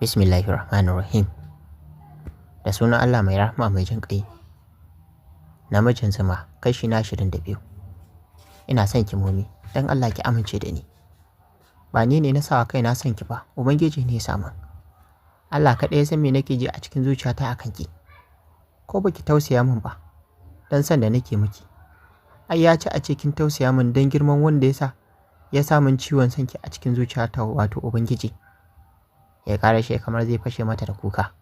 Bismillahirrahmanirrahim. Da sunan Allah mai rahama mai jin ƙai. Namijin zuma kashi na 22. Ina son ki Momi, dan Allah ki amince da ni. Ba ni ne na sawa kaina son ki ba, Ubangiji ne ya sa min. Allah kaɗai ya san me nake ji a cikin zuciyata akan ki. Ko baki tausaya min ba, dan san da nake miki. Ai ya ci a cikin tausaya min dan girman wanda ya sa min ciwon son ki a cikin zuciyata, wato Ubangiji. Ya ƙara shi kamar zai fashe mata da kuka.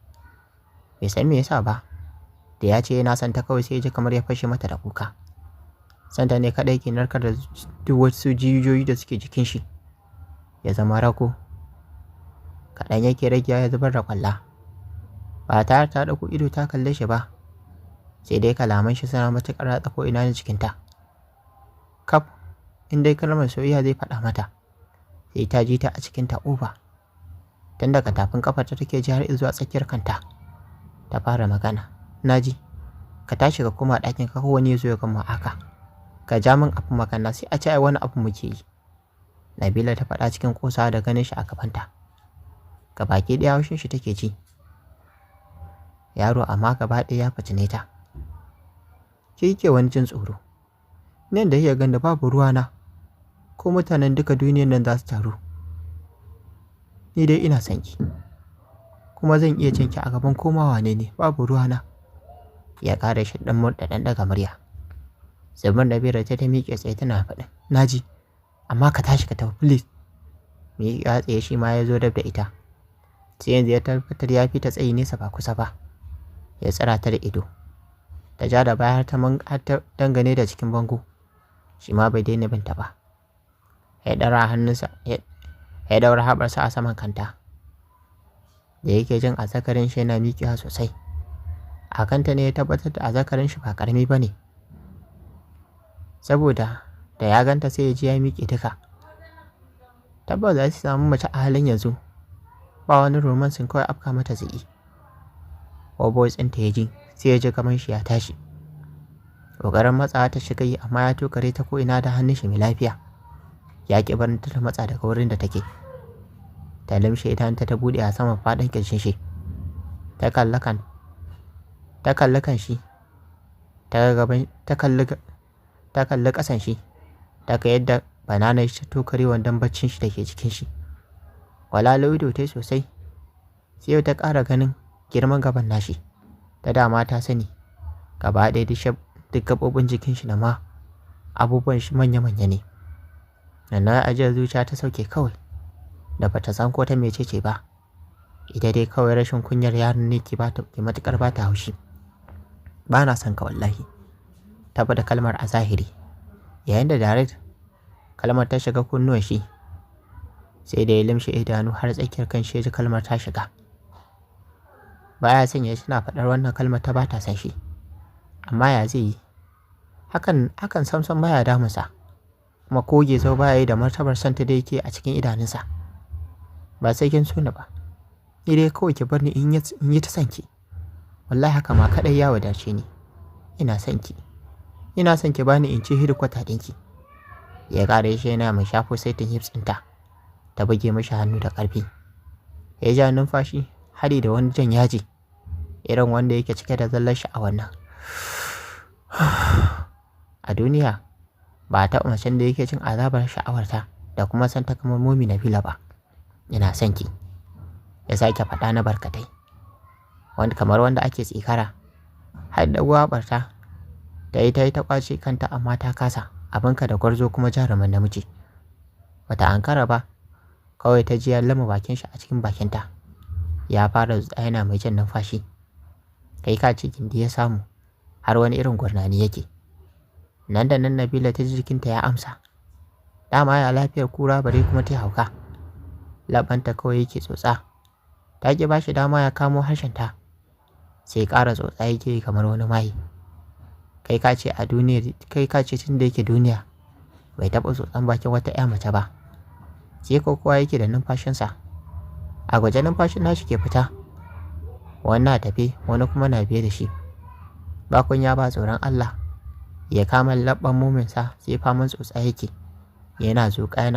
Bai san me yasa ba, da ya ce yana son ta kawai sai ya ji kamar ya fashe mata da kuka. Santa ne kaɗai ke narkar da duk wasu jijiyoyi da suke jikin shi, ya zama rago. Kaɗan yake ragewa ya zubar da ƙwalla. Ba tare ta ɗauko ido ta kalle shi ba, sai dai kalaman shi suna matuƙar ratsa ko ina na jikinta. Kaf in dai kalmar soyayya zai faɗa mata, sai ta ji ta a cikin ta uba. Tun daga tafin kafarta take ji har zuwa tsakiyar kanta. Ta fara magana. Naji, ka tashi ka koma ɗakin ka wani ya zo ya gama haka. Ka ja min abin magana sai a ce ai wani abu muke yi. Nabila ta faɗa cikin ƙosawa da ganin shi a gabanta. Gabaki ɗaya haushin shi take ji. Yaro amma gaba ɗaya ya fitine ta. Ki ke wani jin tsoro. Nan da iya ganda babu ruwana, ko mutanen duka duniyar nan za su taru. Ni dai ina son ki, kuma zan iya cin ki a gaban komawa ne babu ruwana. Ya ƙara shi ɗan murɗaɗɗen daga murya. Zubar Nabila ta miƙe tsaye tana faɗin, naji, amma ka tashi ka tafi please. Me ya tsaye shi ma ya zo dab da ita. Sai yanzu ya tabbatar ya fi ta tsayi nesa ba kusa ba. Ya tsira ta da ido. Ta ja da baya har ta dangane da cikin bango. Shi ma bai daina binta ba. Ya ɗara hannunsa ya daura haɓarsa a saman kanta. Da yake jin azzakarin shi yana miƙewa sosai. A kanta ne ya tabbatar da azzakarin shi ba ƙarami ba ne. Saboda da ya ganta sai ya ji ya miƙe duka. Tabbas za su samu mace a halin yanzu. Ba wani romansin kawai afka mata zai yi. Boys ɗinta ya ji sai ya ji kamar shi ya tashi. Ƙoƙarin matsawa ta shiga yi amma ya tokare ta ko'ina da hannun shi mai lafiya. Ya ƙi barin ta matsa daga wurin da take. Ta limshe idanta ta buɗe a saman faɗin ƙirjin shi. Ta kalli kan shi. Ta kalli ƙasan shi. Ta ga yadda banana shi ta tokare wandon baccin shi da ke jikin shi. Walalo ido ta sosai. Sai ta ƙara ganin girman gaban nashi. Ta dama ta sani. Gaba ɗaya duk gaɓoɓin jikin shi da ma abubuwan shi manya-manya ne. Nan ajiyar zuciya ta sauke kawai. Da bata san ko ta mecece ba. Ita dai kawai rashin kunyar yaron ne ke matuƙar ba ta haushi. Ba na son ka wallahi. Ta bada kalmar a zahiri. Yayin da direct kalmar ta shiga kunnuwan shi. Sai da ya limshe idanu har tsakiyar kan shi ya ji kalmar ta shiga. Baya son ya tana faɗar wannan kalmar ta ba ta san shi. Amma ya zai yi? Hakan samsam baya damunsa. Kuma koge zau baya yi da martabar santa da yake a cikin idanunsa. Ba sai kin so ni ba. Ni dai kawai ki bar ni in yi ta son ki. Wallahi haka ma kaɗai ya wadace ni. Ina son ki. Ina son ki bani in ci hidikwata ɗinki. Ya ƙara shi yana mai shafo saitin hips ɗinta. Ta buge mashi hannu da ƙarfi. Ya ja numfashi haɗi da wani jan yaji. Irin wanda yake cike da zallar sha'awar nan. A duniya ba a taɓa macen da yake cin azabar sha'awarta da kuma san ta kamar Momi Nabila ba. Ina son ki. Ya sake faɗa na barkatai. Kamar wanda ake tsikara. Har da gwabarta. Ta yi ta kwace kanta amma ta kasa. Abinka da gwarzo kuma jaruman namiji. Bata ankara ba. Kawai ta ji ya lama bakin shi a cikin bakinta. Ya fara zuwa yana mai jan numfashi. Kai ka ce gindi ya samu. Har wani irin gurnani yake. Nan da nan Nabila ta ji jikinta ya amsa. Dama ya lafiyar kura bare kuma ta hauka. Labanta kawai yake tsotsa. Ta ki bashi dama ya kamo harshenta. Sai ƙara tsotsa yake kamar wani mayi. Kai ka ce tun da yake duniya bai taɓa tsotsan bakin wata ƴa mace ba. Sai kowa yake da numfashinsa. A gwaje numfashin nashi ke fita. Wani na tafe wani kuma na biye da shi. Ba kunya ba tsoron Allah. Ya kama labban muminsa sai faman tsotsa yake. Yana zuƙa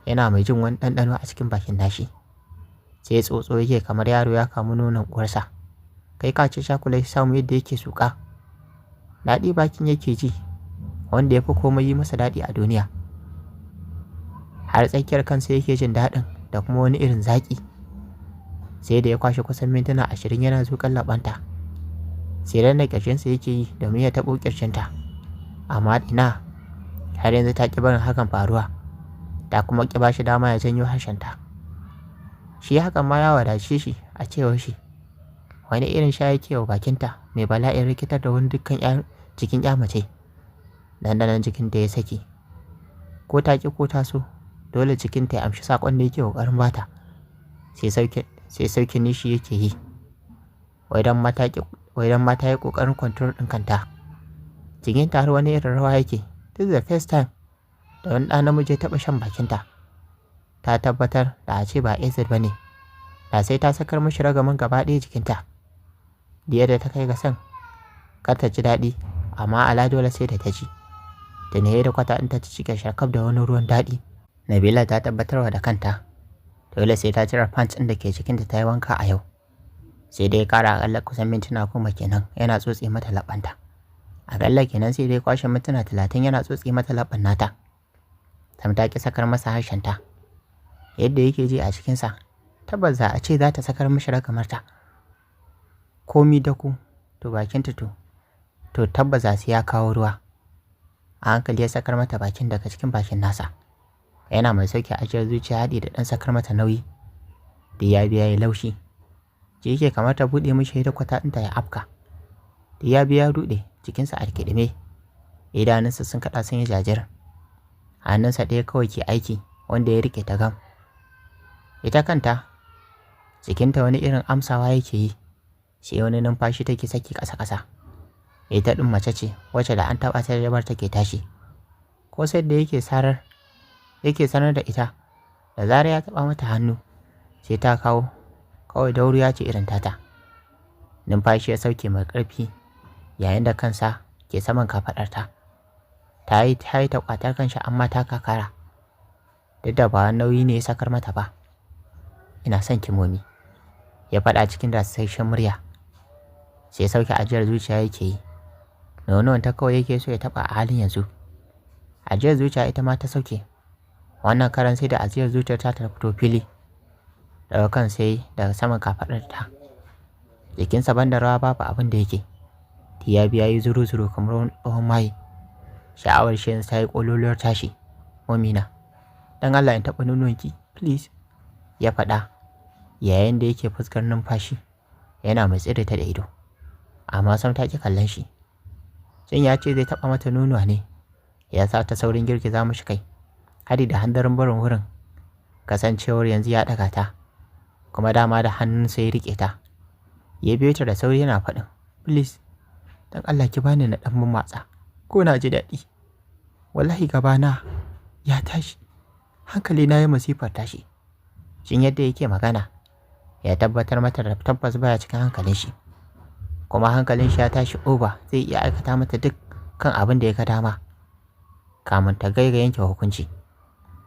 yana mai jin wani ɗanɗano a cikin bakin nashi. sai tsotso yake kamar yaro ya kamu nonon uwarsa. Kai ka ce cakulet samu yadda yake suka. Daɗi bakin yake ji, wanda ya fi komai yi masa daɗi a duniya. Har tsakiyar kansa yake jin daɗin da kuma wani irin zaƙi. Sai da ya kwashe kusan mintuna 20 yana zuƙan laɓanta. Sai da ƙirjinsa yake yi domin ya taɓo ƙirjinta. Amma ina, har yanzu ta ƙi barin hakan faruwa, ta kuma ƙi ba shi dama ya janyo harshenta. Shi hakan ma ya wadace shi a cewar shi. Wani irin sha yake wa bakinta mai bala'in rikitar da wani dukkan jikin ya mace. Dandanan jikinta ya saki. Ko ta ƙi ko ta so, dole jikinta ya amshi saƙon da yake ƙoƙarin bata. Sai sauke nishi yake yi. Wai dan mata yi ƙoƙarin control ɗin kanta. Jikinta har wani irin rawa yake. This is the first time da wani ɗan namiji ya taɓa shan bakinta. Ta tabbatar da a ce ba acid ba ne, da sai ta sakar mashi ragamin gaba ɗaya jikinta. Diya da ta kai ga son kar ta ji daɗi, amma ala dole sai da ta ji. Da ne da kwata in ta ci cike sharkaf da wani ruwan daɗi. Nabila ta tabbatarwa da kanta dole sai ta cire pants ɗin da ke jikinta ta yi wanka a yau. Sai dai ƙara aƙalla kusan mintuna 10 kenan yana tsotse mata laɓanta. Aƙalla kenan sai dai kwashe mintuna 30 yana tsotse mata laɓan nata. Tam ta ki sakar masa harshenta. Yadda yake ji a cikinsa, tabbas za a ce za ta sakar mishi ragamarta. Komi da ku, to bakinta to tabbas za su ya kawo ruwa. A hankali ya sakar mata bakin daga cikin bakin nasa. Yana mai sauke ajiyar zuciya haɗi da ɗan sakar mata nauyi. Da ya biya ya laushi. Ji yake kamar ta buɗe mishi da kwata ɗinta ya afka. Da ya biya ruɗe jikinsa a rikidime. Idanunsa sun kaɗa sun yi jajir. Hannunsa ɗaya kawai ke aiki wanda ya rike ta gam. Ita kanta jikinta wani irin amsawa yake yi. Sai wani numfashi take saki ƙasa-ƙasa. Ita ɗin mace ce wacce da an taɓa ta jabar take tashi. Ko sai da yake sanar da ita da zarar ya taɓa mata hannu sai ta kawo, kawai dauriya ce irin tata. Numfashi ya sauke mai ƙarfi yayin da kansa ke saman kafaɗarta. Ta yi ta ƙwatar kanshi amma ta kakara. Duk da ba nauyi ne ya sakar mata ba. Ina son ki Momi, ya faɗa cikin rasasshen murya. Sai sauke ajiyar zuciya yake yi. Nonuwan ta kawai yake so ya taɓa a halin yanzu. Ajiyar zuciya ita ma ta sauke. Wannan karan sai da ajiyar zuciyar ta fito fili. Daga kan sai daga saman kafaɗarta. Jikinsa ban da rawa babu abin da yake. Ya yi zuru-zuru kamar wani tsohon maye. Sha'awar shi yanzu ta yi ƙololuwar tashi. Momina, dan Allah in taɓa nonuwanki, please, ya faɗa yayin da yake fuskar numfashi yana mai tsire ta da ido. Amma sam ta ƙi kallon shi. Jin ya ce zai taɓa mata nonuwa ne ya sa ta saurin girgiza mishi kai, hadi da handarin barin wurin, kasancewar yanzu ya ɗaga ta, kuma dama da hannunsa ya riƙe ta. Ya biyo ta da sauri yana faɗin, please, dan Allah ki bani na ɗan matsa, ko na ji daɗi. Wallahi gabana ya tashi, hankali na ya masifar tashi. Shin yadda yake magana ya tabbatar mata da tabbas baya cikin hankalin shi, kuma hankalin shi ya tashi over, zai iya aikata mata duk kan abin da ya ga dama kamun ta ga yanke hukunci.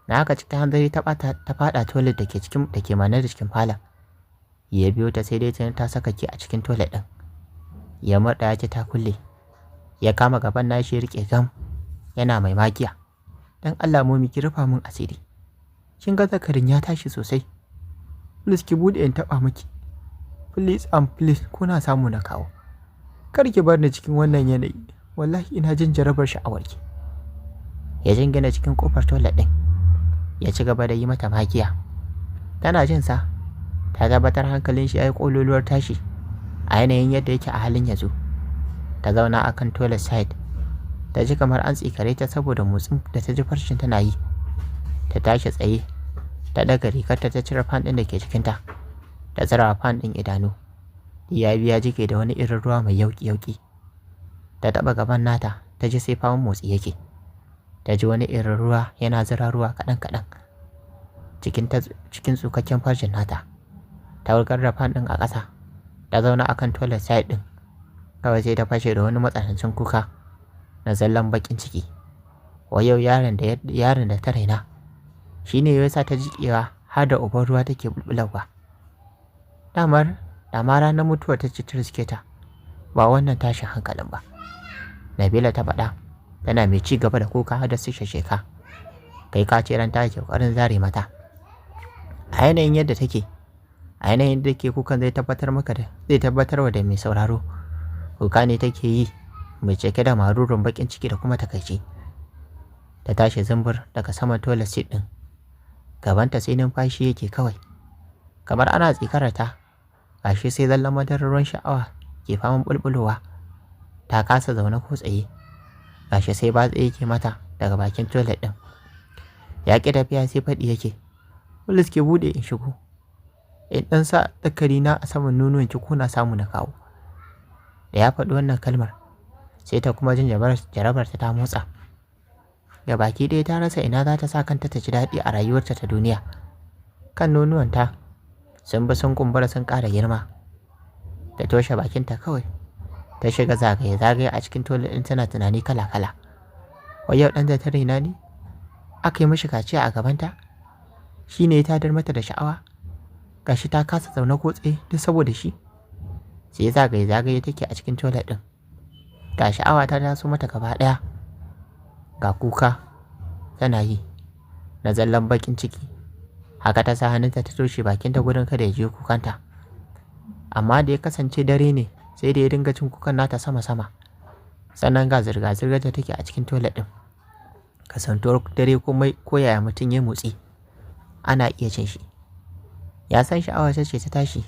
Na haka cikin hanzari ta faɗa toilet da ke manar da cikin falon. Ya biyo ta sai dai ta saka ki a cikin toilet ɗin. Ya murɗa ya ce ta kulle. Ya kama gaban nashi ya riƙe gam yana mai magiya. Dan Allah Momi ki rufa min asiri. Kin ga zakarin ya tashi sosai. Please ki bude in taɓa miki. Please and please ko na samu na kawo. Kar ki bar ni cikin wannan yanayi. Wallahi ina jin jarabar sha'awarki. Ya jingina cikin kofar toilet ɗin. Ya ci gaba da yi mata magiya. Tana jin sa. Ta tabbatar hankalin shi ya yi ƙololuwar tashi a yanayin yadda yake a halin yanzu. Ta zauna akan toilet side. Ta ji kamar an tsikare ta saboda motsin da ta ji farcin tana yi. Ta tashi tsaye. Ta daga rigarta ta cire fan ɗin da ke jikinta. Ta tsira fan ɗin idanu. Ya biya jike da wani irin ruwa mai yauƙi-yauƙi. Ta taɓa gaban nata ta ji sai faman motsi yake. Ta ji wani irin ruwa yana zira ruwa kaɗan-kaɗan cikin tsukakken farjin nata. Ta wurgar da fan ɗin a ƙasa. Ta zauna akan toilet side ɗin. Kawai sai ta fashe da wani matsanancin kuka na zallan baƙin ciki. Wayau yaron da ta raina shi ne ya sa ta jiƙewa har da uban ruwa take bulbularwa. dama ranar mutuwar ta ci ta riske ta, ba wannan tashin hankalin ba. Nabila ta faɗa tana mai ci gaba da kuka har da su sheka. Kai ka ce ran ta ke ƙoƙarin zare mata. A yanayin yadda take kukan zai tabbatar wa da mai sauraro. Kuka ne take yi mai cike da marurun baƙin ciki da kuma takaici. Ta tashi zumbur daga saman toilet seat ɗin. Gabanta sai numfashi yake kawai. Kamar ana tsikararta, gashi sai zallan madarar ruwan sha'awa ke faman bulbulowa. Ta kasa zaune ko tsaye. Gashi sai batsa yake mata daga bakin toilet ɗin. Ya ƙi tafiya sai faɗi yake, Bulis ke buɗe in shigo. In ɗan sa tsakari na a saman nonuwan ki kuna samu na kawo. Da ya faɗi wannan kalmar, sai ta kuma jin jarabar ta motsa. Da baki ɗaya ta rasa ina za ta sa kanta ta ji daɗi a rayuwarta ta duniya. Kan nonuwanta sun bi sun kumbura sun ƙara girma. Ta toshe bakinta kawai. Ta shiga zagaye-zagaye a cikin toilet ɗin tana tunani kala-kala. Wai yau ɗan da ta raina ne? Aka yi mishi kaciya a gabanta? Shi ne ya tadar mata da sha'awa? Gashi ta kasa zaune ko tsaye duk saboda shi? Sai zagaye-zagaye take a cikin toilet ɗin. Ga sha'awa ta taso mata gaba ɗaya. Ga kuka tana yi na zallan bakin ciki. Haka ta sa hannunta ta toshe bakinta gudun kada ya je kukanta. Amma da ya kasance dare ne, sai da ya dinga cin kukan nata sama-sama. Sannan ga zirga-zirgar da take a cikin toilet ɗin. Kasantuwar dare komai ko yaya mutum ya motsi, ana iya cin shi. Ya san sha'awar ce ta tashi,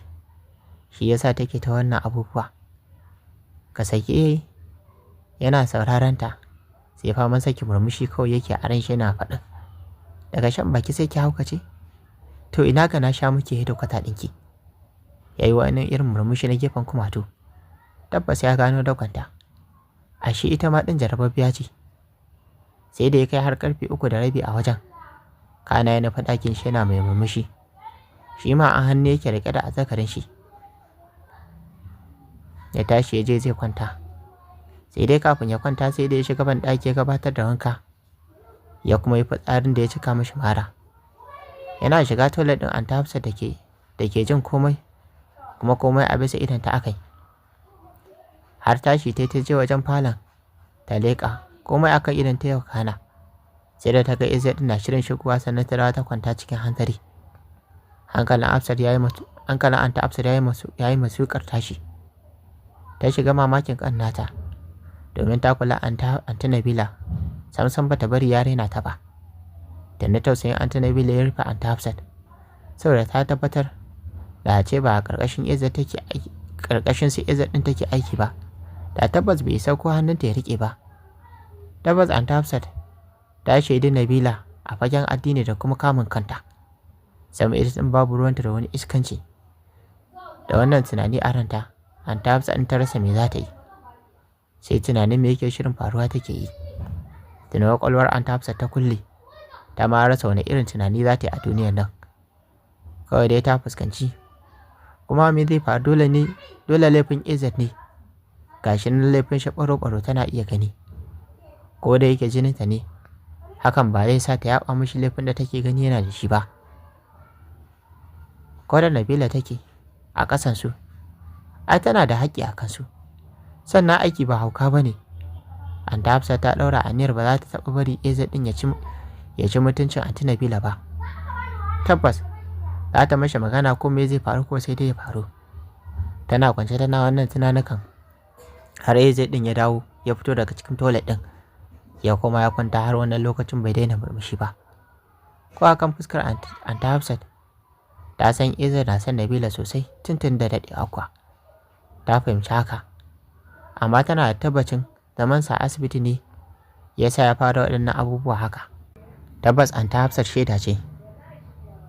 shi yasa take ta wannan abubuwa. Kasake yana sauraron ta, sai faman saki murmushi kawai yake a ran shi yana faɗin, daga shan baki sai ki haukace? To ina ga na sha muke da kwata ɗinki. Ya yi wani irin murmushi na gefen kumatu. Tabbas ya gano dakwanta. Ashe ita ma ɗin jarababbiya ce. Sai da ya kai har karfe 3:30 a wajen. Kana ya nufi ɗakin shi yana mai murmushi. Shi ma a hannu yake riƙe da azzakarin shi. Ya tashi ya je zai kwanta. Sai dai kafin ya kwanta sai da ya shiga ban ɗaki ya gabatar da wanka. Ya kuma yi fitsarin da ya cika mashi mara. Yana shiga toilet ɗin Anta Hafsat da ke jin komai, kuma komai a bisa idanta akai. Har tashi ta je wajen falon ta leƙa, komai akan idanta yau kana. Sai da ta ga Izzat na shirin shigowa sannan ta dawo ta kwanta cikin hanzari. Hankalin Anta Hafsat ya yi masukar tashi. Ta shiga mamakin kan nata, domin ta kula Anta Nabila samsam bata bari ya raina ta ba. Da na tausayin Anta Nabila ya rufe Anta Hafsat, saboda ta tabbatar da ce ba a ƙarƙashin su Izzat ɗin take aiki ba, da tabbas bai sauko hannunta ya riƙe ba. Tabbas Anta Hafsat ta shaidi Nabila a fagen addini da kuma kamun kanta. Sama ita ɗin babu ruwanta da wani iskanci. Da wannan tunani a ranta, Anta Hafsat in ta rasa me za ta yi. Sai tunanin me yake shirin faruwa take yi. Tunan kwakwalwar Anta Hafsat ta kulle, ta ma rasa wani irin tunani za ta yi a duniyar nan. Kawai dai ta fuskanci, kuma me zai faru dole laifin Izzat ne. Gashi nan laifin shi ɓaro-ɓaro tana iya gani. Ko da yake jininta ne, hakan ba zai sa ta yaɓa mishi laifin da take gani yana da shi ba. Ko da Nabila take a ƙasansu, ai tana da haƙƙi a kansu. Sannan aiki ba hauka ba ne. Anta Hafsat ta ɗaura aniyar ba za ta taɓa bari Izzat ɗin ya ci mutuncin Anta Nabila ba. Tabbas za ta mashi magana ko me zai faru ko sai dai ya faru. Tana kwance tana wannan tunanukan, har Izzat ɗin ya dawo ya fito daga cikin toilet ɗin. Ya koma ya kwanta har wannan lokacin bai daina murmushi ba. Ko akan fuskar Anta Hafsat ta san Izzat na san Nabila sosai tuntun da daɗewa kuwa. Ta fahimci haka, amma tana da tabbacin zamansa a asibiti ne ya sa ya fara waɗannan abubuwa haka. Tabbas Anta Hafsat shaida ce.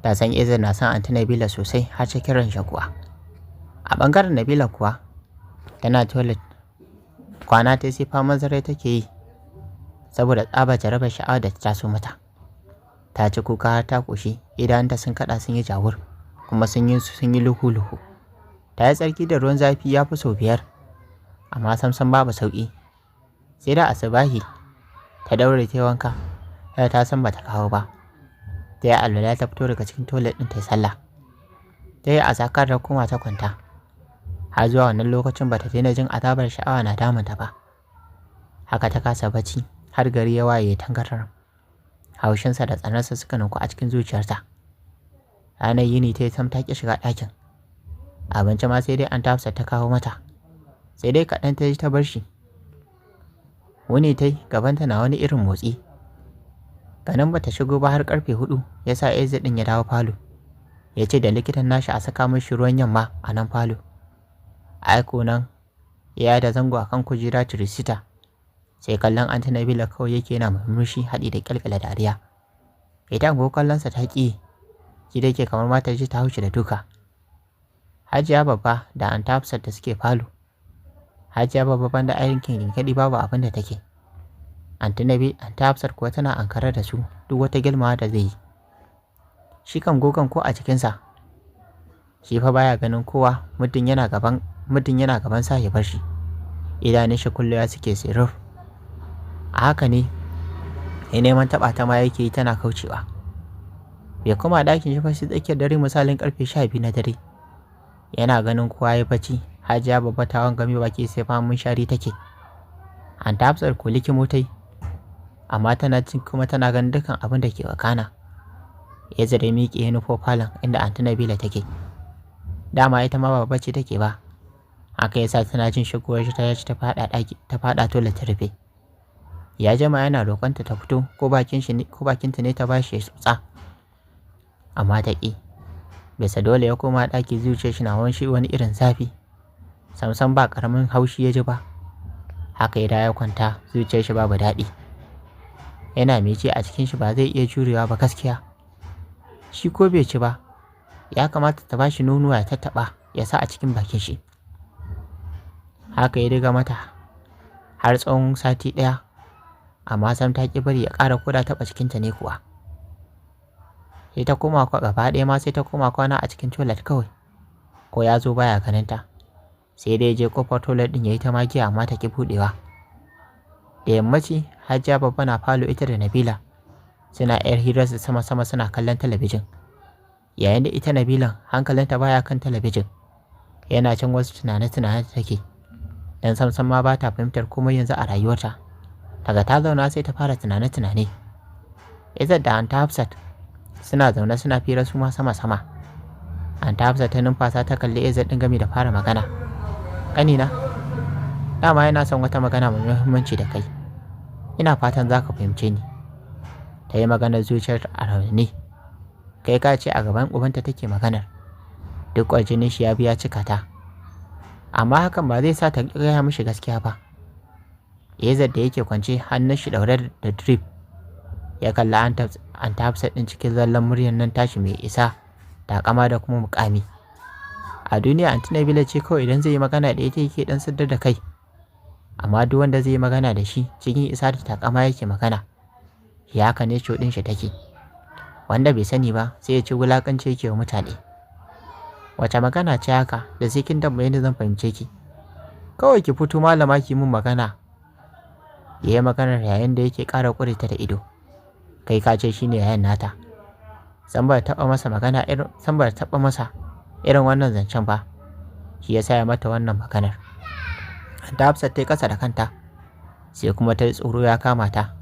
Ta san Izzat na san Anta Nabila sosai har ta kiran shi kuwa. A ɓangaren Nabila kuwa, tana toilet. Kwana ta sai faman zarai take yi, saboda tsaba jarabar sha'awa da ta taso mata. Ta ci kuka har ta ƙoshi, idanunta sun kaɗa sun yi jawur, kuma sun yi luhu-luhu. Ta yi tsarki da ruwan zafi ya fi sau 5, amma samsam babu sauƙi. Sai da asubahi ta daure ta wanka, yadda ta san bata kawo ba. Ta yi alwala ta fito daga cikin toilet ɗin ta yi sallah. Ta yi azakar da kuma ta kwanta. Har zuwa wannan lokacin bata daina jin azabar sha'awa na damunta ba. Haka ta kasa bacci har gari ya waye tangarar. Haushinsa da tsanarsa suka ninku a cikin zuciyarta. Ranar yini ta yi sam ta ƙi shiga ɗakin. Abinci ma sai dai an tafsa ta kawo mata. Sai dai kaɗan ta ji ta bar shi. Wuni ta yi gabanta na wani irin motsi. Ganin bata shigo ba har karfe 4 ya sa Eze ɗin ya dawo falo. Ya ce da likitan nashi a saka mishi ruwan yamma a nan falo. Aiko nan ya da zango akan kujera tirisita. Sai kallon Aunty Nabila kawai yake yana murmushi haɗi da ƙyalƙyala dariya. Ita ko kallonsa ta ƙi. Shi da ke kamar mata ji ta haushi da duka. Hajiya babba da Aunty Hafsat da suke falo. Hajiya babba banda aikin kaɗi babu abin da take. Aunty Hafsat kuwa tana ankarar da su duk wata gilmawa da zai yi. Shi kan gogon ko a cikinsa. Shi fa baya ganin kowa muddin yana gaban sa ya bar shi. Idanun shi kullewa suke sirruf. A haka ne ya neman taɓa ta ma yake yi tana kaucewa. Bai kuma ɗakin shi fa sai tsakiyar dare misalin karfe 12 na dare. Yana ganin kowa ya bacci. Hajiya babba ta wangame baki sai famun shari take. Aunty Hafsat ko likimo tai. Amma tana ganin dukkan abin da ke wakana. Ya zare miƙe ya nufo falon inda Aunty Nabila take. Dama ita ma ba bacci take ba. Haka yasa tana jin shigowar shi ta faɗa toilet ta rufe. Ya jima yana roƙonta ta fito ko bakinta ne ta bashi ya tsotsa. Amma ta ƙi. Bisa dole ya koma ɗaki zuciyar shi na wani irin zafi. Samsam ba ƙaramin haushi ya ji ba. Haka ya kwanta zuciyar shi babu daɗi. Yana mece a cikin shi ba zai iya jurewa ba gaskiya. Shi ko bai ci ba. Ya kamata ta bashi nonuwa ya tattaɓa ya sa a cikin bakin shi. Haka ya riga mata har tsawon sati ɗaya. Amma sam ta ƙi bari ya ƙara koda taɓa cikinta ne kuwa. Sai ta koma gaba ɗaya ma sai ta koma kwana a cikin toilet kawai. Ko ya zo baya ganinta. Sai dai je kofar toilet ɗin ya yi ta magiya amma ta ƙi buɗewa. Da yammaci Hajiya babba na falo ita da Nabila. Suna yar hirarsu sama-sama suna kallon talabijin. Yayin da ita Nabilan hankalinta baya kan talabijin. Yana can wasu tunane-tunane da take. Dan samsam ma ba ta fahimtar komai yanzu a rayuwarta. Daga ta zauna sai ta fara tunane-tunane. Izzat da Aunty Hafsat suna zaune suna fira su ma sama-sama. Aunty Hafsat ta numfasa ta kalli Izzat ɗin gami da fara magana. Ƙanina, dama yana son wata magana mai muhimmanci da kai. Ina fatan za ka fahimce ni. Ta yi maganar zuciyar a rauni. Kai ka ce a gaban ubanta take maganar. Duk kwarjinin shi ya biya cika ta. Amma hakan ba zai sa ta gaya mishi gaskiya ba. Izzat da yake kwance hannun shi ɗaure da drip. Ya kalla Aunty Hafsat ɗin cikin zallan muryar nan tashi mai isa, takama da kuma mukami. A duniya Aunty Nabila ce kawai idan zai yi magana da ita yake dan saddar da kai. Amma duk wanda zai yi magana da shi cikin isa da takama yake magana. Ya haka ne coɗin shi take. Wanda bai sani ba sai ya ci wulakanci yake wa mutane. Wace magana ce haka da sai kin tambaye ni zan fahimce ki. Kawai ki fito malama ki mun magana. Ya yi maganar yayin da yake ƙara ƙure ta da ido. Kai ka ce shine yayan nata. San ba taɓa masa irin wannan zancen ba. Shi ya sa ya mata wannan maganar. Aunty Hafsat ta yi ƙasa da kanta. Sai kuma ta yi tsoro ya kama ta.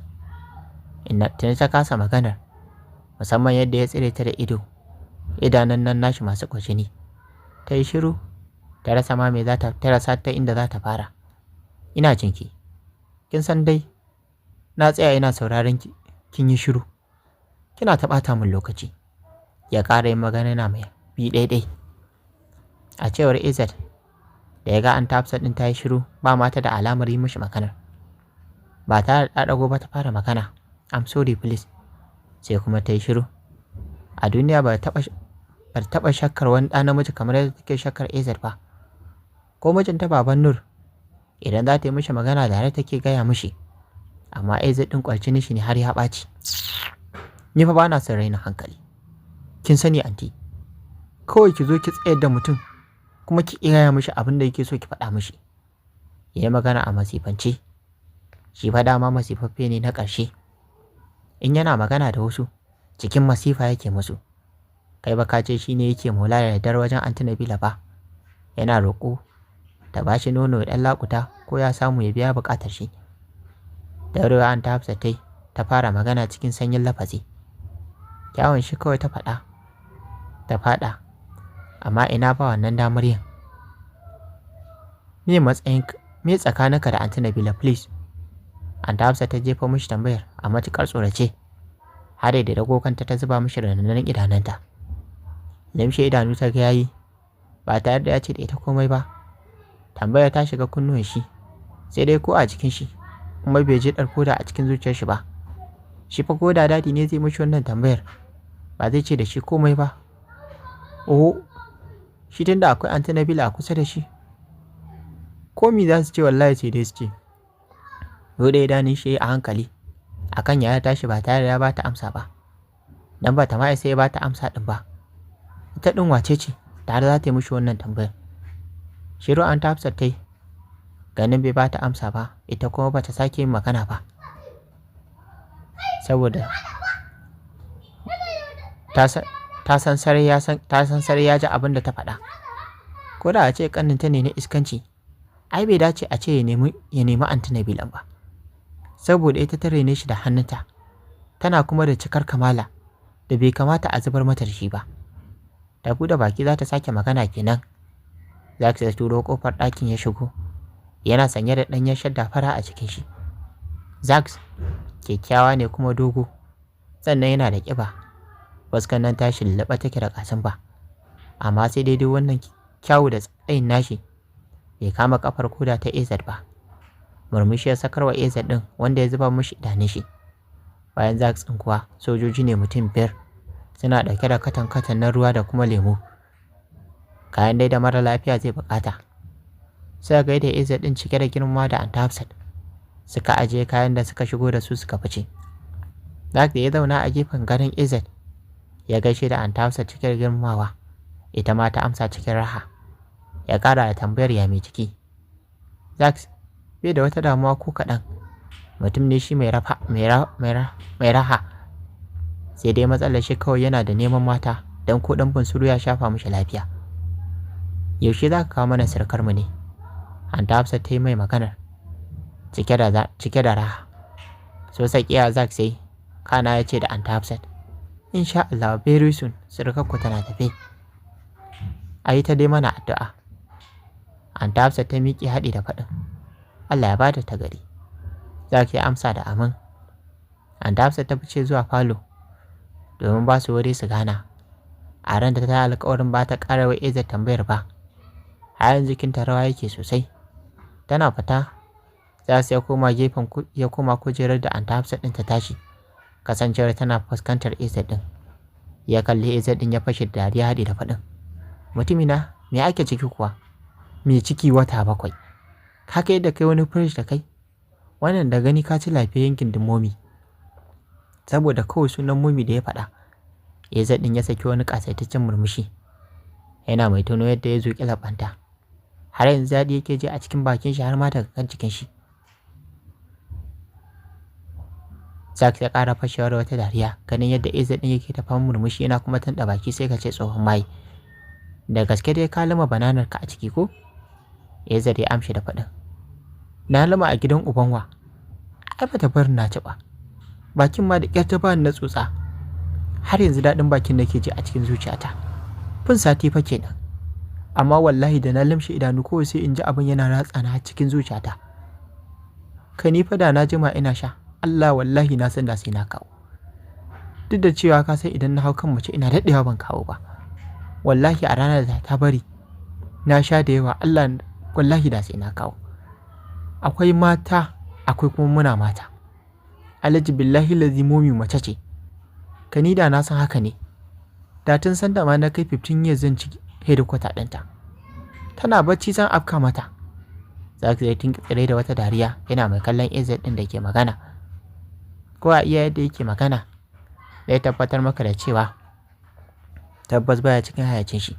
Inna tuni ta kasa maganar. Musamman yadda ya tsire ta da ido. Idanun nan nashi masu kwajini. Ta yi shiru. Ta rasa ma me ta rasa ta inda za ta fara. Ina jinki. Kin san dai na tsaya ina sauraron ki kin yi shiru. Kina ta ɓata min lokaci. Ya ƙara yin magana na mai bi ɗaiɗai. A cewar Izzat da ya ga Aunty Hafsat ɗin ta yi shiru ba mata da alamar yi mishi maganar. Ba ta da ɗago ba ta fara magana. I'm sorry please. Sai kuma ta yi shiru. A duniya ba taɓa shakkar wani ɗa namiji kamar yadda take shakkar Izzat ba. Ko mijinta baban Nur idan za ta yi mishi magana da har take gaya mishi. Amma Izzat ɗin ƙwarcinin shi ne har ya ɓaci. Ni fa ba na son raina hankali. Kin sani anti. Kawai ki zo ki tsayar da mutum kuma ki gaya mishi abin da yake so ki faɗa mishi. Ya yi magana a masifance. Shi fa dama masifaffe ne na ƙarshe. In yana magana da wasu cikin masifa yake musu. Kai ba ka ce shi ne yake mola da daddare wajen Anty Nabila ba. Yana roƙo ta ba shi nono ya ɗan laƙuta ko ya samu ya biya buƙatar shi. Daurewa Anty Hafsat ta fara magana cikin sanyin lafazi. Kyawun shi kawai ta faɗa. Amma ina ba wannan damar yin. Me tsakaninka da Anty Nabila please? Anty Hafsat ta jefa mishi tambayar a matuƙar tsorace. Har da dago kanta ta zuba mishi rannanin idanunta. Limshe idanu ta ga yayi ba tare da ya ce da ita komai ba. Tambayar ta shiga kunnuwan shi, sai dai ko a jikin shi kuma bai ji ɗarko da a cikin zuciyar shi ba. Shi fa ko da dadi ne zai mishi wannan tambayar ba zai ce da shi komai ba. Oh, shi tunda akwai Anty Nabila a kusa da shi. Komi za su ce wallahi sai dai su ce. Bude idanun shi a hankali akan yaya tashi ba tare da ya bata amsa ba. Dan ba ta ma sai ya bata amsa din ba. Ita din wace ce tare za ta yi mishi wannan tambayar. Shiru Anty Hafsat ta yi. Ganin bai bata amsa ba, ita kuma bata sake yin magana ba. Saboda ta san sarai ya ji abin da ta faɗa. Ko da a ce ƙaninta ne na iskanci, ai bai dace a ce ya nemi Anty Nabila ba. Saboda ita ta raine shi da hannunta, tana kuma da cikar kamala da bai kamata a zubar mata da shi ba. Da buɗe baki za ta sake magana kenan. Zax ya turo kofar ɗakin ya shigo. Yana sanye da ɗanyen shadda fara a cikin shi. Zax kyakkyawa ne kuma dogo, sannan yana da ƙiba. Fuskan nan tashi lullube take da ƙasin ba. Amma sai daidai wannan kyawu da tsayin nashi bai kama kafar koda ta AZ ba. Murmushi ya sakarwa AZ ɗin wanda ya zuba mishi idanun shi. Bayan Zax ɗin kuwa sojoji ne mutum 5 suna ɗauke da katan na ruwa da kuma lemu. Kayan dai da mara lafiya zai bukata. Suka gaida AZ ɗin cike da girma da Anty Hafsat. Suka ajiye kayan da suka shigo da su suka fice. Zax da ya zauna a gefen gadon AZ ya gaishe da Anty Hafsat cike da girmamawa. Ita ma ta amsa cikin raha. Ya ƙara da tambayar ya mai ciki. Zax bai da wata damuwa ko kaɗan. Mutum ne shi mai raha. Sai dai matsalar shi kawai yana da neman mata don ko ɗan bunsuru ya shafa mishi lafiya. Yaushe za ka kawo mana sirkarmu ne? Anty Hafsat ta yi mai maganar cike da raha. So sakiya Zax sai kana ya ce da Anty Hafsat, insha Allah very soon sirkarku tana tafe. A yi ta dai mana addu'a. Anty Hafsat ta miƙe haɗi da faɗin, Allah ya bada ta gari. Zax ya amsa da amin. Anty Hafsat ta fice zuwa falo domin ba su wuri su gana. A ran da ta alƙawarin ba ta ƙara wa AZ tambayar ba. Har yanzu jikinta rawa yake sosai. Tana fita, Zax ya koma kujerar da Anty Hafsat ɗin ta tashi. Kasancewar tana fuskantar AZ ɗin. Ya kalli AZ ɗin ya fashe da dariya haɗi da faɗin, mutumina me ake ciki kuwa? Me ciki wata 7? Ka kai da kai wani firish da kai? Wannan da gani ka ci lafiyayyen gindin momi. Saboda kawai sunan momi da ya faɗa. AZ ɗin ya saki wani ƙasaitaccen murmushi. Yana mai tuno yadda ya zuƙi labanta. Har yanzu daɗi yake ji a cikin bakin shi har ma daga kan cikin shi. Zax ya ƙara fashewa da wata dariya ganin yadda AZ ɗin yake ta faman murmushi yana kuma tanda baki sai ka ce tsohon mai. Da gaske dai ka lima bananar ka a ciki ko? AZ ya amshi da faɗin, na lima a gidan ubanwa. Ai ba ta bar na ci ba. Bakin ma da ƙyar ta bani na tsotsa. Har yanzu daɗin bakin nake ji a cikin zuciyata. Fin sati fa kenan. Amma wallahi da na limshe idanu kawai sai in ji abin yana ratsa na cikin zuciyata. Ka ni fa da na jima ina sha, Allah wallahi na san da sai na kawo. Duk da cewa ka san idan na hau kan mace ina daɗewa ban kawo ba. Wallahi a ranar da ta bari na sha da yawa, Allah wallahi da sai na kawo. Akwai mata akwai kuma muna mata. Alhaji billahi lazimomi mace ce. Ka ni da na san haka ne. Da tun san da ma na kai 15 years zan ci hedikwata ɗinta. Tana bacci zan afka mata. Zax ya tinki tsire da wata dariya yana mai kallon AZ ɗin da ke magana. Ko a iya yadda yake magana zai tabbatar maka da cewa tabbas baya cikin hayacin shi.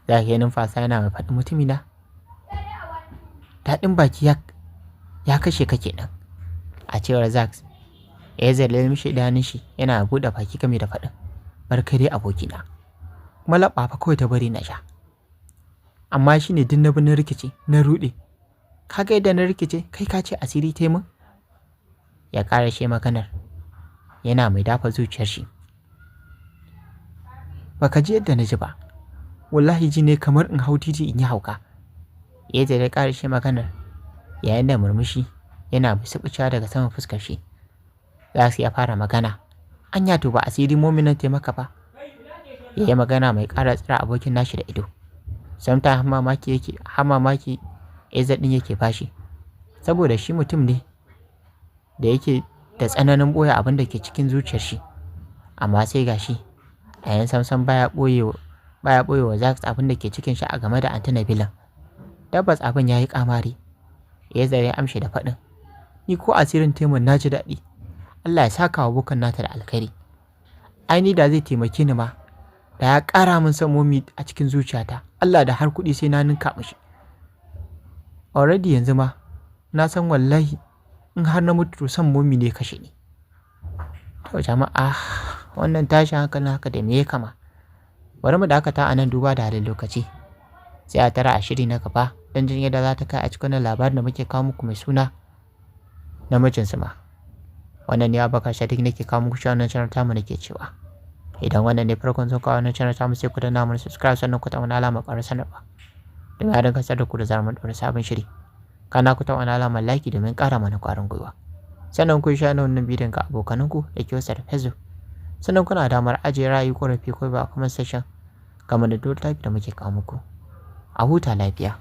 Zax ya numfasa yana mai faɗin, mutumina daɗin baki ya kashe ka kenan. A cewar Zax, AZ ya mishi idanun shi yana buɗe baki game da faɗin, barka dai abokina. kuma laɓa fa kawai ta bari na sha. Amma shi ne duk na bi na rikice na ruɗe. Ka ga yadda na rikice kai ka ce asiri ta min? Ya ƙara shi maganar yana mai dafa zuciyar shi. Baka ji yadda na ji ba, wallahi ji ne kamar in hau titi in yi hauka. Ya da ƙara shi maganar yayin da murmushi yana bisu-bicewa daga saman fuskar shi. Za su iya fara magana. Anya to ba asiri mominan taimaka ba. Ya yi magana mai ƙara tsira abokin nashi da ido. Samta har mamaki Izzat ɗin yake bashi. Saboda shi mutum ne da yake da tsananin ɓoye abin da ke cikin zuciyar shi. Amma sai gashi a yan samsam baya ɓoye wa Zack abin da ke cikin shi a game da Anty Nabila. Tabbas abin ya yi ƙamari. Izzat ya amshi da faɗin. Ni ko asirin taimun na ji daɗi. Allah ya saka wa bukan nata da alkhairi. Ai ni da zai taimake ni ma da ya ƙara min son momi a cikin zuciyata. Allah da har kuɗi sai na ninka mishi. Already yanzu ma na san wallahi in har na mutu to son momi ne kashe ni. To jama'a wannan tashin hankalin haka da me ya kama. Bari mu dakata a nan duba da halin lokaci. Sai a tara a shiri na gaba don jin yadda za ta kai a cikin labarin da muke kawo muku mai suna namijin Zuma. Wannan ne Abubakar Sadiq nake kawo muku shi wannan channel tamu nake cewa. Idan wannan ne farkon sun kawo wannan channel tamu sai ku danna mana subscribe sannan ku ta wani alamar ƙarar sanarwa. Domin a dinga sanar da ku da zarar mun ɗaura sabon shiri. Kana ku ta wani alamar like domin ƙara mana ƙwarin gwiwa. Sannan ku share wannan bidiyon ga abokananku da ke wasa da Facebook. Sannan kuna damar ajiye ra'ayi ƙorafi ko ba a comment section game da dole da muke kawo muku. A huta lafiya.